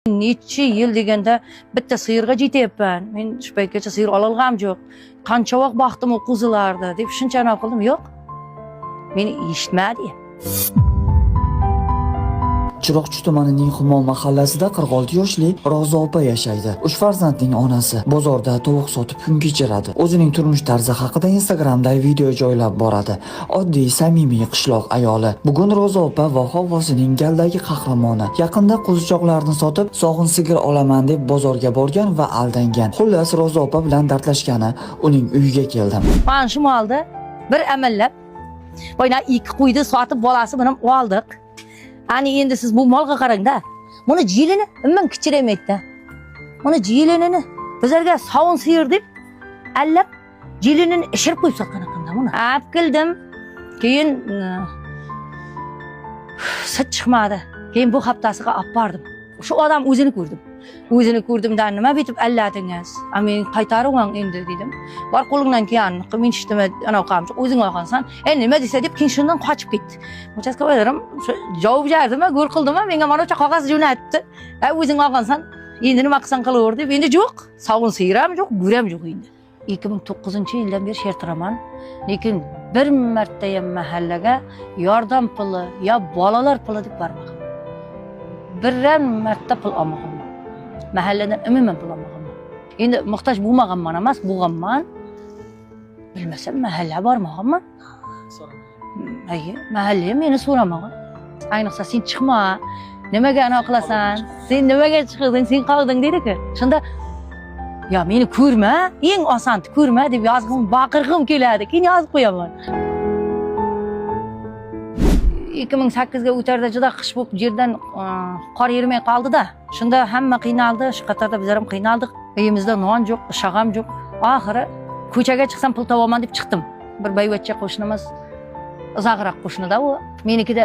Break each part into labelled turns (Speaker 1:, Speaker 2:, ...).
Speaker 1: Necha yil deganda bitta sigirga jetyapman. Men shu paytgacha sigir ololg'am yo'q. Qancha vaqt baxtim o'qizilardi deb shunchani qildim, yo'q. Meni eshitmadi.
Speaker 2: Chiroqchi tumanining Humo mahallasida 46 yoshli Ro'za opa yashaydi. 3 farzandning onasi. Bozorda tovuq sotib kun kechiradi. O'zining turmush tarzi haqida Instagramda video joylab boradi. Oddiy, samimiy qishloq ayoli. Bugun Ro'za opa va havosining galdagi qahramoni. Yaqinda qo'zichoqlarni sotib, sog'in sigir olaman deb bozorga borgan va aldangan. Xullas, Ro'za opa bilan dardlashgani uning uyiga keldim.
Speaker 1: Mana shu molda bir amallab boyna 2 qo'ydi sotib bolasi bilan oldik. Hani endi siz bu molga qarang-da. Buni jilini imman kichiramaydi-da. Buni jilinini bizlarga sovun sigir deb allab jilinini ishirib qo'yib sotgan ekan-da buni. Olib keldim. Keyin sit chiqmadi. Keyin bu haftasiga olib bordim. Shu odam o'zini ko'rdim. O'zini ko'rdimda nima bitib alladingiz? Men qaytaruvang endi dedim. Bor qo'lingdan kelganini qil, men ishtimi ana qamchi o'zing olgansan. Nima desa deb keyin shundan qochib ketdi. Muchasga o'ylarim, javob berdim, go'r qildim, menga mana o'sha qog'oz jo'natdi. O'zing olgansan, endi nima qilsan qilaver deb. Endi yo'q, sovun sigiram yo'q, go'ram yo'q endi. 2009-yildan beri shertiraman. Lekin bir marta ham mahallaga yordam puli yo bolalar puli deb bormadim. Birran marta pul olmadim. Mahalladan umuman pul olmadim. Endi muhtoj bo'lmaganman emas, bo'lganman. Bilmasam mahalla bormaganman. Ayy, mahalla meni so'ramagan. Ayniqsa sen chiqma. Nimaga ana qilasan? Sen nimaga chiqding? Sen qolding dedi-ku. Shunda ya meni ko'rma, eng oson ko'rma deb yozg'im, baqirg'im keladi. Keyin yozib qo'yaman. 2008ga o'tarda juda qish bo'lib yerdan qor yermay qoldi-da. Shunda hamma qiynaldi, shu qatorda biz ham qiynaldik. Uyimizda non yo'q, shag'am yo'q. Oxiri ko'chaga chiqsam pul topaman deb chiqdim. Bir bayvachcha qo'shnimiz uzoqroq qo'shnida u menikida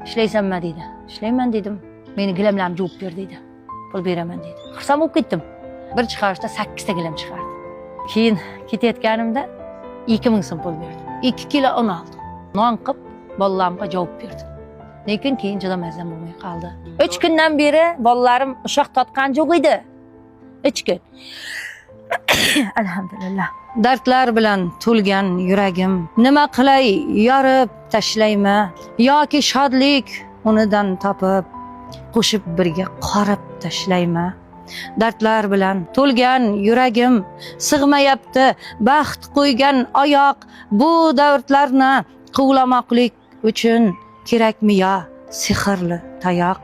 Speaker 1: ishlaysanmi dedi. Ishlayman dedim. Meni gilamlarim javob ber dedi. Pul beraman dedi. Xursand bo'lib ketdim. Bir chiqarishda 8 ta gilam chiqardi. Keyin ketayotganimda 2000 so'm pul berdi. 2 kilo un oldim. Non qilib bolalarimga javob berdim. Lekin keyin juda mazam bo'lmay qoldi. 3 kundan beri bolalarim ushoq totgan yo'q edi. 3 kun. Alhamdulillah. Dardlar bilan to'lgan yuragim. Nima qilay, yorib tashlayma yoki shodlik unidan topib qo'shib birga qorib tashlayma. Dardlar bilan to'lgan yuragim, sig'mayapti baxt qo'ygan oyoq. Bu dardlarni quvlamoqlik uchun kerakmi yo sehrli tayoq?